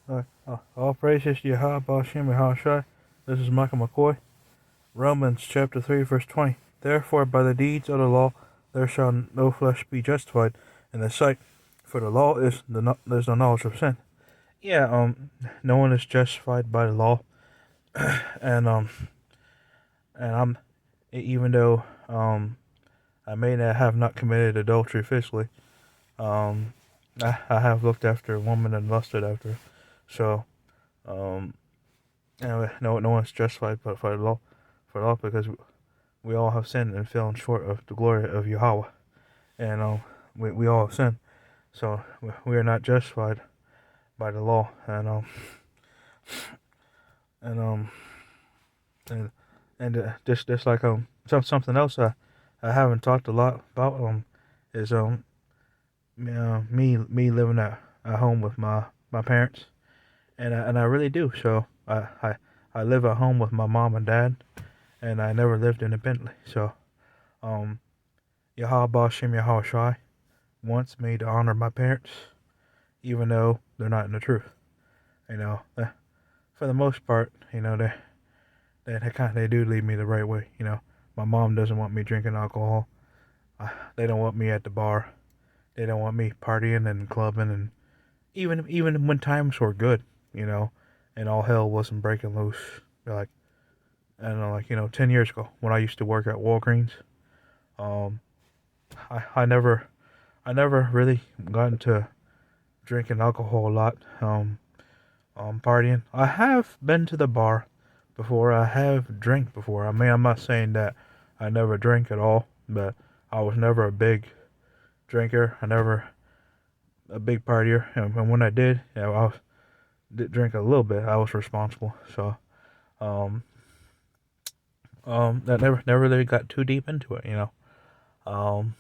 All praises to Yahweh, Ba'ashem, Yahushua. This is Michael McCoy. Romans chapter 3, verse 20. Therefore, by the deeds of the law, there shall no flesh be justified in the sight, for the law is there's no knowledge of sin. Yeah, no one is justified by the law, and I'm even though I may not have not committed adultery physically, um, I have looked after a woman and lusted after her. So, um, anyway, no one's justified but for the law, because we all have sinned and fallen short of the glory of Yahweh, and we all have sinned, so we are not justified by the law, and um and just like something else I haven't talked a lot about is me living at home with my parents, and I really do. So I live at home with my mom and dad, and I never lived independently. So um Yahweh Ba'ashem Yahweh Shai wants me to honor my parents, even though they're not in the truth. You know, for the most part, they do lead me the right way. My mom doesn't want me drinking alcohol. They don't want me at the bar. They don't want me partying and clubbing, and even when times were good, and all hell wasn't breaking loose. Like I don't know, 10 years ago when I used to work at Walgreens, um, I never really got into drinking alcohol a lot. Partying. I have been to the bar before. I have drank before. I mean, I'm not saying that I never drank at all, but I was never a big drinker. I never a big partier, and when I did, did drink a little bit. I was responsible. So, um, that never really got too deep into it. Um,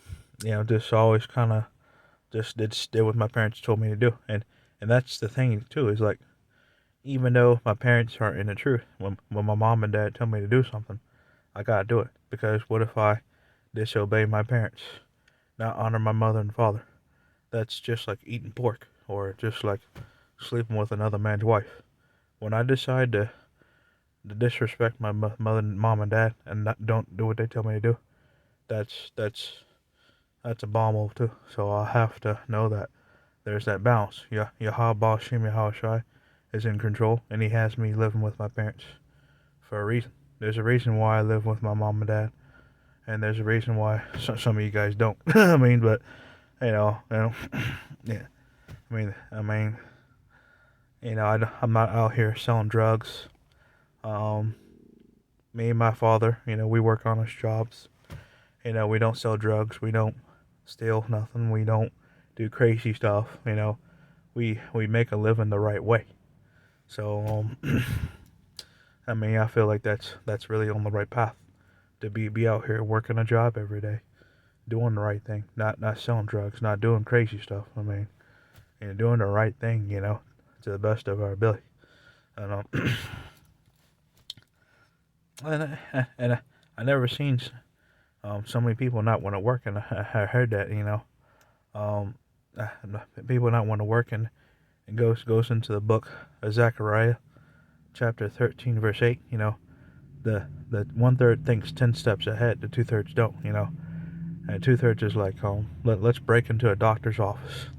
just always kind of just did what my parents told me to do, and that's the thing too. Is like even though my parents aren't in the truth, when my mom and dad tell me to do something, I gotta do it. Because what if I disobey my parents, not honor my mother and father? That's just like eating pork, or just like sleeping with another man's wife. When I decide to disrespect my mother, mom, and dad, and don't do what they tell me to do, that's that's that's a bomb move too. So I have to know that there's that balance. Yeah, Yahweh Bashim Yahweh Shai is in control, and he has me living with my parents for a reason. There's a reason why I live with my mom and dad, and there's a reason why some of you guys don't. I mean, but yeah. I mean, I'm not out here selling drugs. Um, Me and my father, we work honest jobs. We don't sell drugs. We don't steal nothing. We don't do crazy stuff. We make a living the right way. So I mean, I feel like that's really on the right path to be out here working a job every day, doing the right thing, not selling drugs, not doing crazy stuff. I mean, doing the right thing, to the best of our ability. And I never seen so many people not want to work, and I heard that um, uh, people not want to work, and it goes into the book of Zechariah, chapter 13, verse 8. The 1/3 thinks 10 steps ahead, the 2/3 don't. And 2/3 is like, let's break into a doctor's office,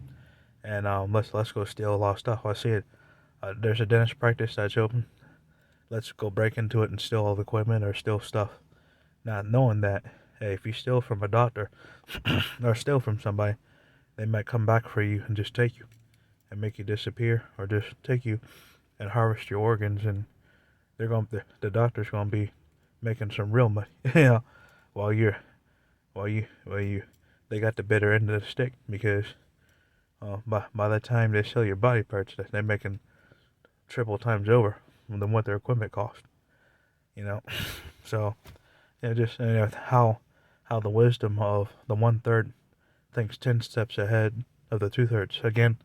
and let's go steal a lot of stuff. I see it. There's a dentist practice that's open. Let's go break into it and steal all the equipment or steal stuff, not knowing that, hey, if you steal from a doctor or steal from somebody, they might come back for you and just take you and make you disappear, or just take you and harvest your organs, and the doctor's gonna be making some real money, while you they got the bitter end of the stick, because by the time they sell your body parts, they're making triple times over than what their equipment cost. You know, so just how the wisdom of the 1/3 thinks 10 steps ahead of the 2/3. Again,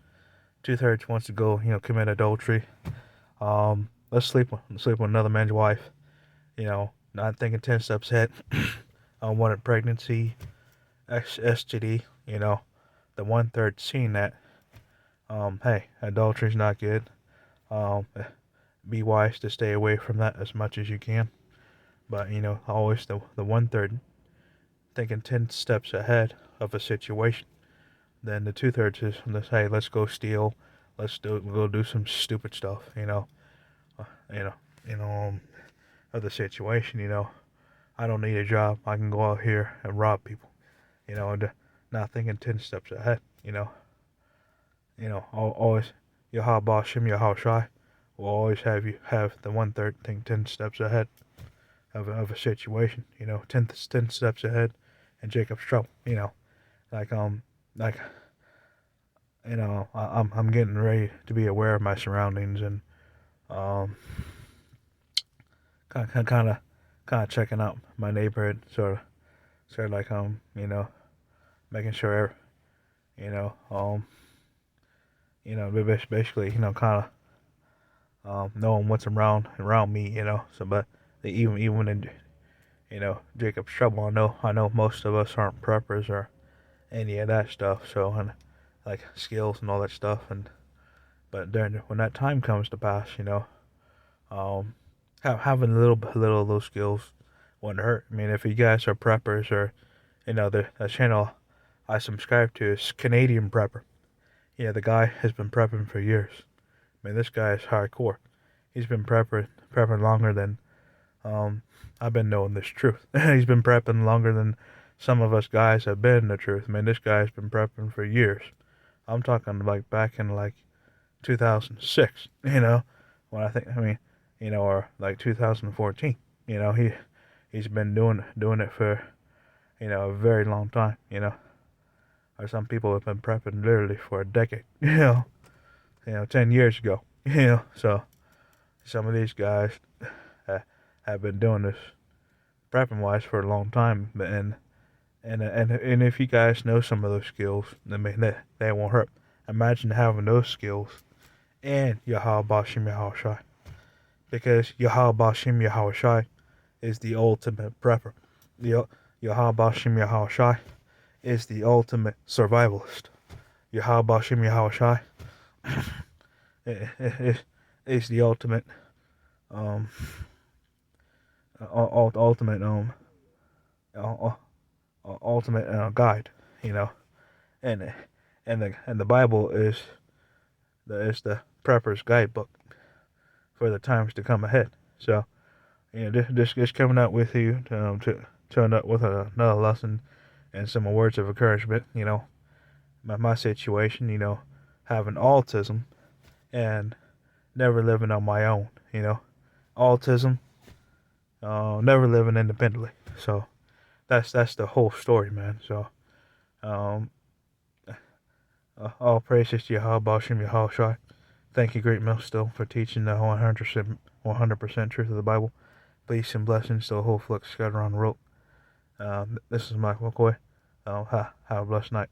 2/3 wants to go, commit adultery. Let's sleep with another man's wife. Not thinking 10 steps ahead. Unwanted pregnancy, STD. The 1/3 seeing that. Hey, adultery's not good. Um, be wise to stay away from that as much as you can. But always the one third thinking 10 steps ahead of a situation. Then the two-thirds is, hey, let's go steal, go do some stupid stuff. Uh, you know, you know, of the situation. I don't need a job. I can go out here and rob people. And not thinking 10 steps ahead. Always Yahweh Shem Yahweh will always have you have the one third think 10 steps ahead of a situation. 10 steps ahead, and Jacob's trouble. Like like I'm getting ready to be aware of my surroundings, and um kind of checking out my neighborhood, sort of like making sure you know um basically kind of knowing what's around me. So but even in Jacob's trouble, I know most of us aren't preppers or any of that stuff, so, and like skills and all that stuff. And but when that time comes to pass, um having a little of those skills wouldn't hurt. I mean, if you guys are preppers, or the channel I subscribe to is Canadian Prepper. Yeah, the guy has been prepping for years. I mean, this guy is hardcore. He's been prepping longer than I've been knowing this truth. He's been prepping longer than some of us guys have been in the truth. I mean, this guy's been prepping for years. I'm talking like back in like 2006. When or like 2014. He's been doing it for a very long time. Or some people have been prepping literally for a decade. 10 years ago. So some of these guys have been doing this prepping wise for a long time. And if you guys know some of those skills, I mean, they won't hurt. Imagine having those skills and Yahweh Bashim Yahushai. Because Yahweh Bashim Yahushai is the ultimate prepper. The Yahweh Bashim Yahushai is the ultimate survivalist. Yahweh Bashim Yahushai is the ultimate ultimate guide. And the Bible is the prepper's guidebook for the times to come ahead. So just coming out with you to end up with another lesson and some words of encouragement. My situation, having autism and never living on my own. Autism, never living independently. So that's the whole story, man. So all praises to Yahweh Bashim Yahushai. Thank you, Great Millstone, for teaching the 100% truth of the Bible. Peace and blessings to the whole flux scattered on the rope. This is Mike McCoy. Have a blessed night.